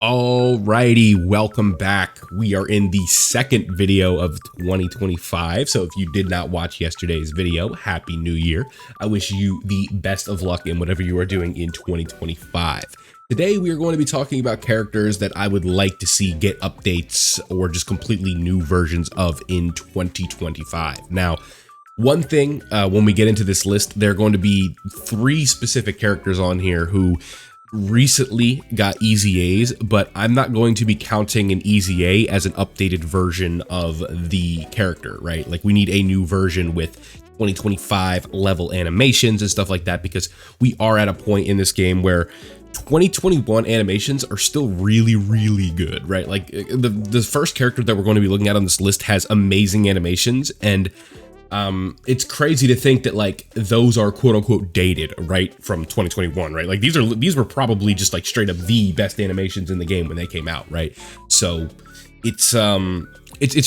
Alrighty, welcome back. We are in the second video of 2025. So if you did not watch yesterday's video, Happy New Year. I wish you the best of luck in whatever you are doing in 2025. Today, we are going to be talking about characters that I would like to see get updates or just completely new versions of in 2025. Now, one thing, when we get into this list, there are going to be 3 specific characters on here who recently got Easy A's, but I'm not going to be counting an Easy A as an updated version of the character, right? Like, we need a new version with 2025 level animations and stuff like that, because we are at a point in this game where 2021 animations are still really good, right? Like, the first character that we're going to be looking at on this list has amazing animations, and it's crazy to think that like those are quote unquote dated, right, from 2021, right? Like these were probably just like straight up the best animations in the game when they came out, right? So it's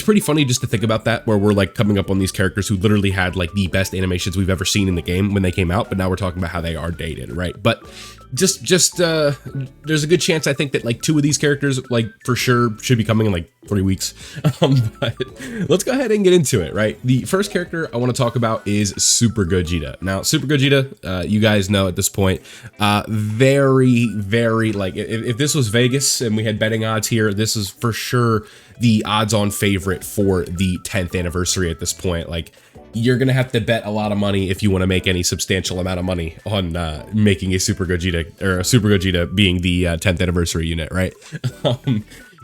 pretty funny just to think about that, where we're like coming up on these characters who literally had like the best animations we've ever seen in the game when they came out, but now we're talking about how they are dated, right? But just there's a good chance I think that like 2 of these characters like for sure should be coming in like 3 weeks. But let's go ahead and get into it, right? The first character I want to talk about is Super Gogeta. Now, Super Gogeta, you guys know at this point, very like if this was Vegas and we had betting odds here, this is for sure the odds-on favorite for the 10th anniversary at this point. Like, you're gonna have to bet a lot of money if you want to make any substantial amount of money on making a Super Gogeta, or a Super Gogeta being the 10th anniversary unit, right?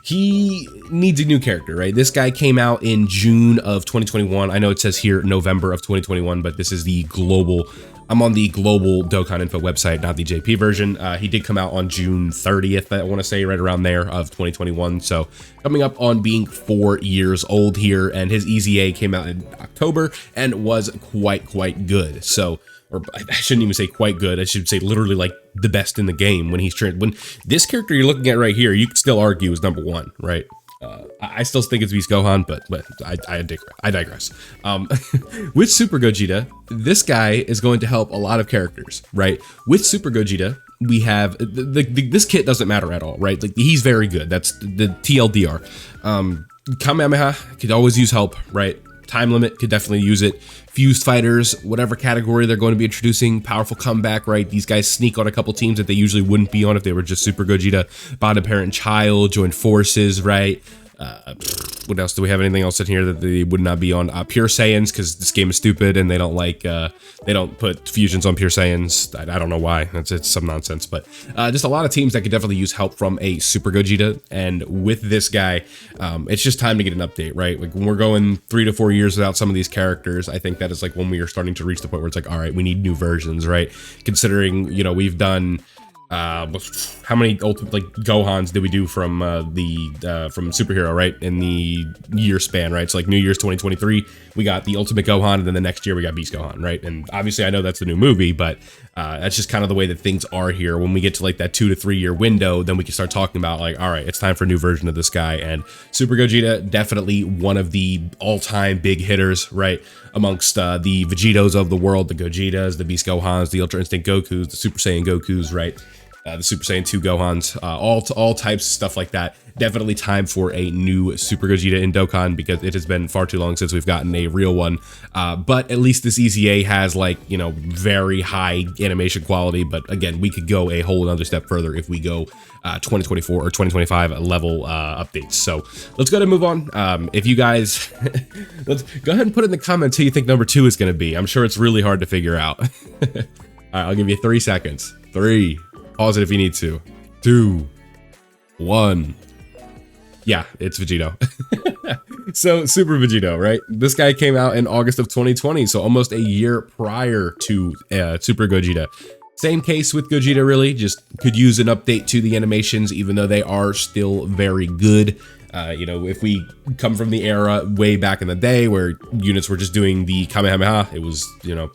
He needs a new character, right? This guy came out in June of 2021. I know it says here November of 2021, but this is the global. I'm on the global Dokkan info website, not the JP version. He did come out on June 30th, I want to say, right around there, of 2021. So coming up on being 4 years old here, and his Easy A came out in October and was quite good. So, or I shouldn't even say quite good. I should say literally like the best in the game when he's trained. When this character you're looking at right here, you could still argue is number 1, right? I still think it's Beast Gohan, but I digress. With Super Gogeta, this guy is going to help a lot of characters, right? With Super Gogeta, we have this kit doesn't matter at all, right? Like, he's very good. That's the TLDR. Kamehameha could always use help, right? Time Limit could definitely use it. Fused Fighters, whatever category they're going to be introducing, Powerful Comeback, right? These guys sneak on a couple teams that they usually wouldn't be on if they were just Super Gogeta. Bonded Parent and Child, Joined Forces, right? What else? Do we have anything else in here that they would not be on? Pure Saiyans, because this game is stupid and they don't like, they don't put fusions on Pure Saiyans. I don't know why. It's some nonsense, but just a lot of teams that could definitely use help from a Super Gogeta. And with this guy, it's just time to get an update, right? Like, when we're going 3 to 4 years without some of these characters, I think that is like when we are starting to reach the point where it's like, all right, we need new versions, right? Considering, you know, we've done how many ultimate like Gohans did we do from from Superhero, right, in the year span, right? So like New Year's 2023, we got the Ultimate Gohan, and then the next year we got Beast Gohan, right? And obviously I know that's the new movie, but that's just kind of the way that things are here. When we get to like that 2 to 3 year window, then we can start talking about like, all right, it's time for a new version of this guy. And Super Gogeta, definitely one of the all-time big hitters, right, amongst the Vegitos of the world, the Gogetas, the Beast Gohans, the Ultra Instinct Gokus, the Super Saiyan Gokus, right? The Super Saiyan 2 Gohans, all types of stuff like that. Definitely time for a new Super Gogeta in Dokkan, because it has been far too long since we've gotten a real one. But at least this Easy A has like, you know, very high animation quality. But again, we could go a whole another step further if we go 2024 or 2025 level updates. So let's go ahead and move on. If you guys, let's go ahead and put in the comments who you think number 2 is going to be. I'm sure it's really hard to figure out. All right, I'll give you 3 seconds. 3. Pause it if you need to. 2, 1. Yeah, it's Vegito. So Super Vegito, right? This guy came out in August of 2020, so almost a year prior to Super Gogeta. Same case with Gogeta, really. Just could use an update to the animations, even though they are still very good. You know, if we come from the era way back in the day where units were just doing the Kamehameha, it was, you know,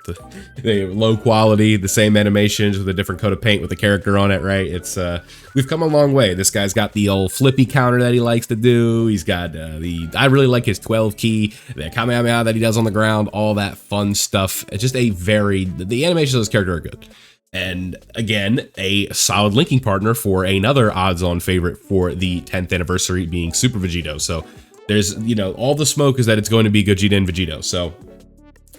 the low quality, the same animations with a different coat of paint with a character on it, right? It's we've come a long way. This guy's got the old flippy counter that he likes to do. He's got I really like his 12 key, the Kamehameha that he does on the ground, all that fun stuff. It's just the animations of this character are good. And again, a solid linking partner for another odds-on favorite for the 10th anniversary being Super Vegito. So there's, you know, all the smoke is that it's going to be Gogeta and Vegito. So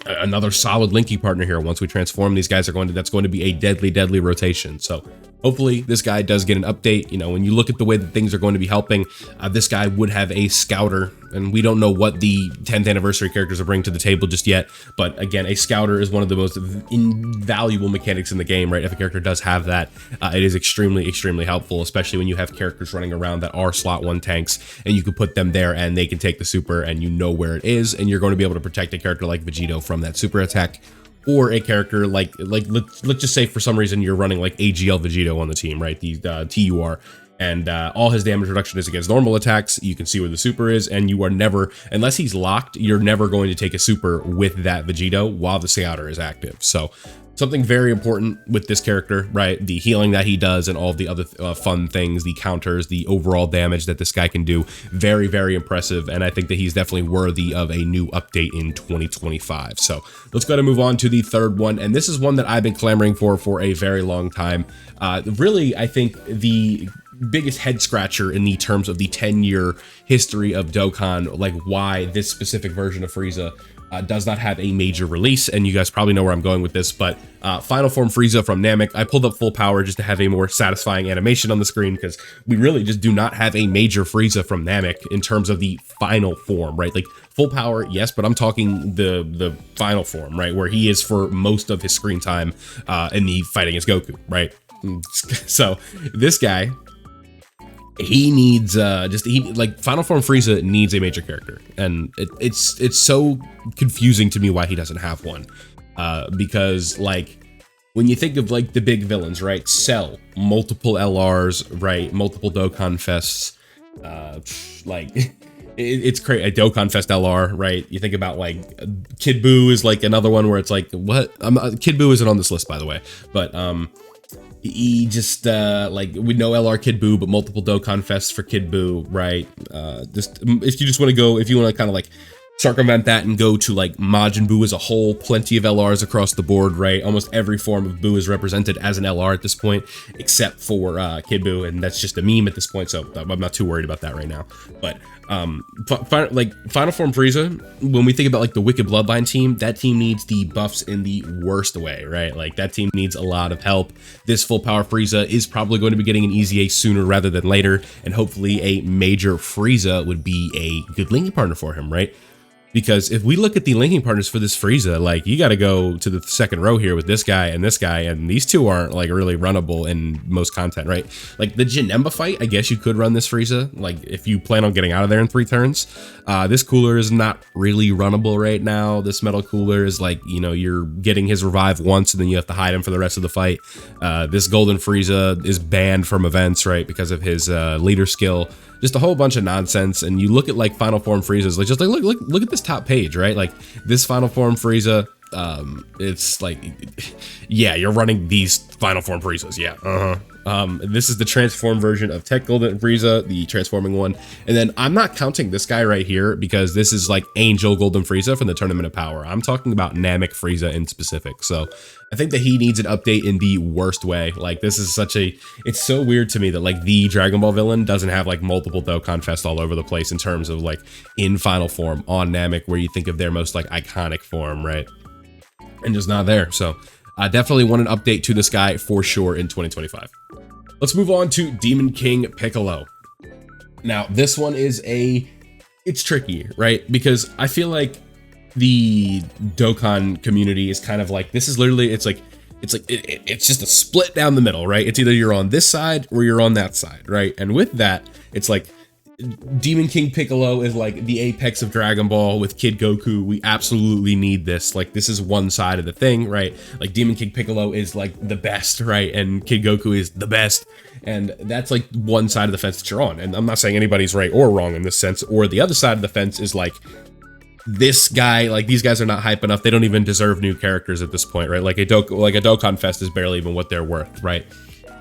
another solid linking partner here. Once we transform, these guys are going to, that's going to be a deadly rotation. So hopefully this guy does get an update. You know, when you look at the way that things are going to be helping, this guy would have a scouter, and we don't know what the 10th anniversary characters are bringing to the table just yet. But again, a scouter is one of the most invaluable mechanics in the game, right? If a character does have that, it is extremely helpful, especially when you have characters running around that are slot 1 tanks, and you can put them there and they can take the super and you know where it is, and you're going to be able to protect a character like Vegito from that super attack. Or a character like let's just say for some reason you're running like AGL Vegito on the team, right? The TUR, and all his damage reduction is against normal attacks. You can see where the super is, and you are never, unless he's locked, you're never going to take a super with that Vegito while the scouter is active. So something very important with this character, right? The healing that he does and all of the other fun things, the counters, the overall damage that this guy can do, very impressive. And I think that he's definitely worthy of a new update in 2025. So let's go ahead and move on to the third one. And this is one that I've been clamoring for a very long time. Really, I think the biggest head scratcher in the terms of the 10-year history of Dokkan, like why this specific version of Frieza does not have a major release. And you guys probably know where I'm going with this, but Final Form Frieza from Namek, I pulled up full power just to have a more satisfying animation on the screen, because we really just do not have a major Frieza from Namek in terms of the final form, right? Like full power, yes, but I'm talking the final form, right? Where he is for most of his screen time in the fight against Goku, right? So this guy, he needs like Final Form Frieza needs a major character, and it's so confusing to me why he doesn't have one, because like when you think of like the big villains, right? Cell, multiple LRs, right? Multiple Dokkan Fests, like it's crazy. A Dokkan Fest LR, right? You think about like Kid Buu is like another one where it's like, what? Kid Buu isn't on this list, by the way, but he just like with no LR Kid Buu, but multiple Dokkan Fests for Kid Buu, right? Just if you just want to go, if you want to kind of like circumvent that and go to like Majin Buu as a whole, plenty of LRs across the board, right? Almost every form of Buu is represented as an LR at this point, except for Kid Buu, and that's just a meme at this point, so I'm not too worried about that right now. But like Final Form Frieza, when we think about like the Wicked Bloodline team, that team needs the buffs in the worst way, right? Like that team needs a lot of help. This full power Frieza is probably going to be getting an easy ace sooner rather than later, and hopefully a major Frieza would be a good linking partner for him, right? Because if we look at the linking partners for this Frieza, like you got to go to the second row here with this guy, and these two aren't like really runnable in most content, right? Like the Janemba fight, I guess you could run this Frieza, like if you plan on getting out of there in 3 turns. This cooler is not really runnable right now. This metal cooler is like, you know, you're getting his revive once and then you have to hide him for the rest of the fight. This golden Frieza is banned from events, right? Because of his leader skill. Just a whole bunch of nonsense. And you look at like Final Form Friezas, like just like look at this top page, right? Like this Final Form Frieza, it's like, yeah, you're running these Final Form Friezas, yeah. This is the transform version of Tech Golden Frieza, the transforming one. And then I'm not counting this guy right here because this is like Angel Golden Frieza from the Tournament of Power. I'm talking about Namek Frieza in specific. So I think that he needs an update in the worst way. Like this is such a, it's so weird to me that like the Dragon Ball villain doesn't have like multiple Dokkan Fest all over the place in terms of like in final form on Namek, where you think of their most like iconic form, right? And just not there. So I definitely want an update to this guy for sure in 2025. Let's move on to Demon King Piccolo. Now, this one is it's tricky, right? Because I feel like the Dokkan community is kind of like, this is literally, it's just a split down the middle, right? It's either you're on this side or you're on that side, right? And with that, it's like Demon King Piccolo is like the apex of Dragon Ball with Kid Goku. We absolutely need this. Like this is one side of the thing, right? Like Demon King Piccolo is like the best, right? And Kid Goku is the best. And that's like one side of the fence that you're on. And I'm not saying anybody's right or wrong in this sense. Or the other side of the fence is like, this guy, like these guys are not hype enough. They don't even deserve new characters at this point, right? Like a Dokkan Fest is barely even what they're worth, right?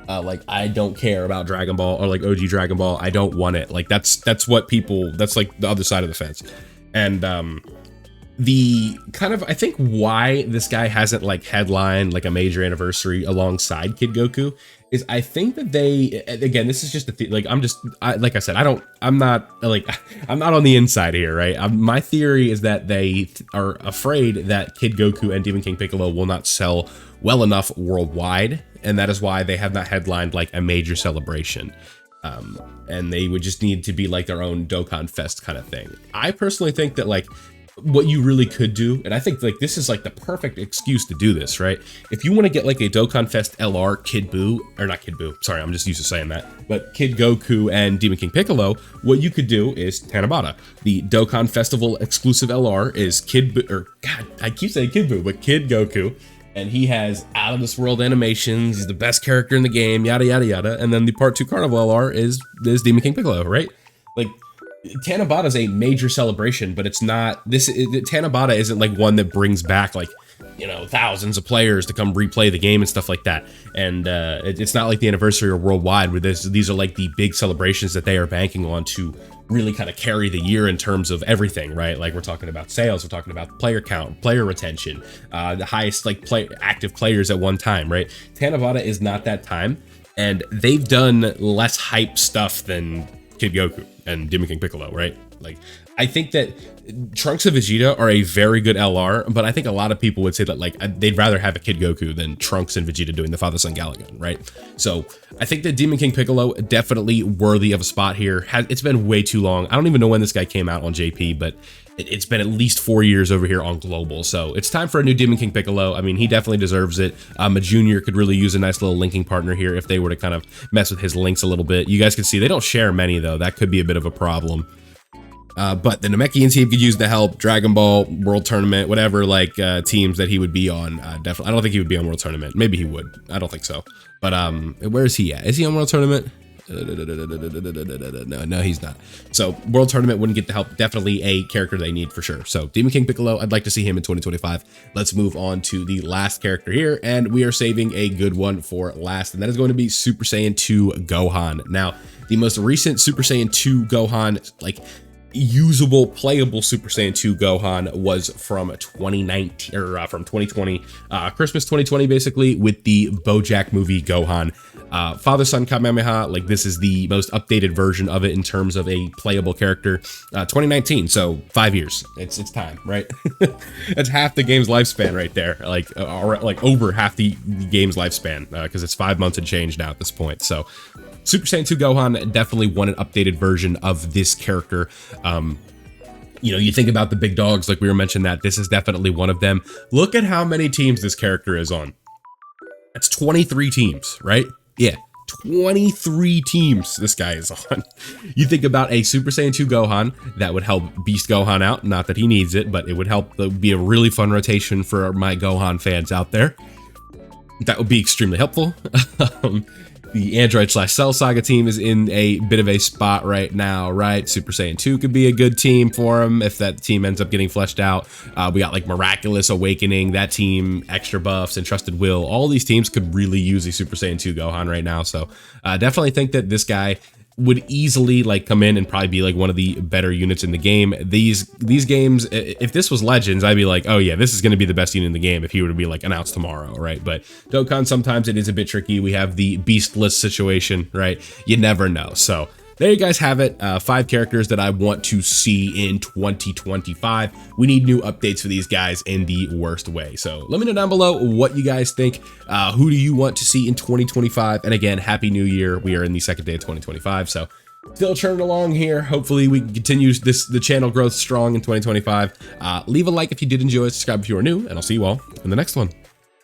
Like I don't care about Dragon Ball or like OG Dragon Ball. I don't want it. Like that's what people, that's like the other side of the fence. And the kind of, I think why this guy hasn't like headlined like a major anniversary alongside Kid Goku is I think that they, again, this is just like, like I said, I'm not on the inside here, right? My theory is that they are afraid that Kid Goku and Demon King Piccolo will not sell well enough worldwide. And that is why they have not headlined like a major celebration. And they would just need to be like their own Dokkan Fest kind of thing. I personally think that like, what you really could do, and I think like this is like the perfect excuse to do this, right? If you want to get like a Dokkan Fest LR Kid Buu, or not Kid Buu, sorry, I'm just used to saying that, but Kid Goku and Demon King Piccolo, what you could do is Tanabata. The Dokkan Festival exclusive LR is Kid Buu, or God, I keep saying Kid Buu, but Kid Goku, and he has out of this world animations, he's the best character in the game, yada yada yada, and then the Part 2 Carnival LR is Demon King Piccolo, right? Like, Tanabata is a major celebration, but it's not Tanabata isn't like one that brings back like, you know, thousands of players to come replay the game and stuff like that. And it's not like the anniversary or worldwide where these are like the big celebrations that they are banking on to really kind of carry the year in terms of everything, right? Like we're talking about sales, we're talking about player count, player retention, the highest like active players at one time, right? Tanabata is not that time, and they've done less hype stuff than Kid Goku and Demon King Piccolo, right? Like, I think that Trunks and Vegeta are a very good LR, but I think a lot of people would say that like they'd rather have a Kid Goku than Trunks and Vegeta doing the Father-Son Galagon, right? So I think that Demon King Piccolo definitely worthy of a spot here. It's been way too long. I don't even know when this guy came out on JP, but it's been at least 4 years over here on Global. So it's time for a new Demon King Piccolo. I mean, he definitely deserves it. A junior could really use a nice little linking partner here if they were to kind of mess with his links a little bit. You guys can see they don't share many though. That could be a bit of a problem. But the Namekian team could use the help. Dragon Ball, World Tournament, whatever like teams that he would be on. Definitely, I don't think he would be on World Tournament. Maybe he would. I don't think so. But where is he at? Is he on World Tournament? No, he's not. So World Tournament wouldn't get the help. Definitely a character they need for sure. So Demon King Piccolo, I'd like to see him in 2025. Let's move on to the last character here, and we are saving a good one for last, and that is going to be Super Saiyan 2 Gohan. Now, the most recent Super Saiyan 2 Gohan, like usable, playable Super Saiyan 2 Gohan was from 2019 or from 2020, Christmas 2020, basically, with the BoJack movie Gohan. Father-Son Kamehameha, like this is the most updated version of it in terms of a playable character. 2019, so 5 years. It's time, right? That's half the game's lifespan right there. Like over half the game's lifespan, because it's 5 months and change now at this point. So Super Saiyan 2 Gohan definitely want an updated version of this character. You know, you think about the big dogs, like we were mentioning that this is definitely one of them. Look at how many teams this character is on. That's 23 teams, right? Yeah, 23 teams this guy is on. You think about a Super Saiyan 2 Gohan, that would help Beast Gohan out. Not that he needs it, but it would help be a really fun rotation for my Gohan fans out there. That would be extremely helpful. The Android/Cell Saga team is in a bit of a spot right now, right? Super Saiyan 2 could be a good team for him if that team ends up getting fleshed out. We got like Miraculous Awakening, that team, Extra Buffs, and Trusted Will. All these teams could really use a Super Saiyan 2 Gohan right now. So definitely think that this guy would easily like come in and probably be like one of the better units in the game. These games, if this was Legends, I'd be like, oh yeah, this is going to be the best unit in the game if he were to be like announced tomorrow, right? But Dokkan, sometimes it is a bit tricky. We have the beastless situation, right? You never know. So there you guys have it. 5 characters that I want to see in 2025. We need new updates for these guys in the worst way. So let me know down below what you guys think. Who do you want to see in 2025? And again, Happy New Year. We are in the second day of 2025. So still churning along here. Hopefully we can continue the channel growth strong in 2025. Leave a like if you did enjoy it. Subscribe if you are new, and I'll see you all in the next one.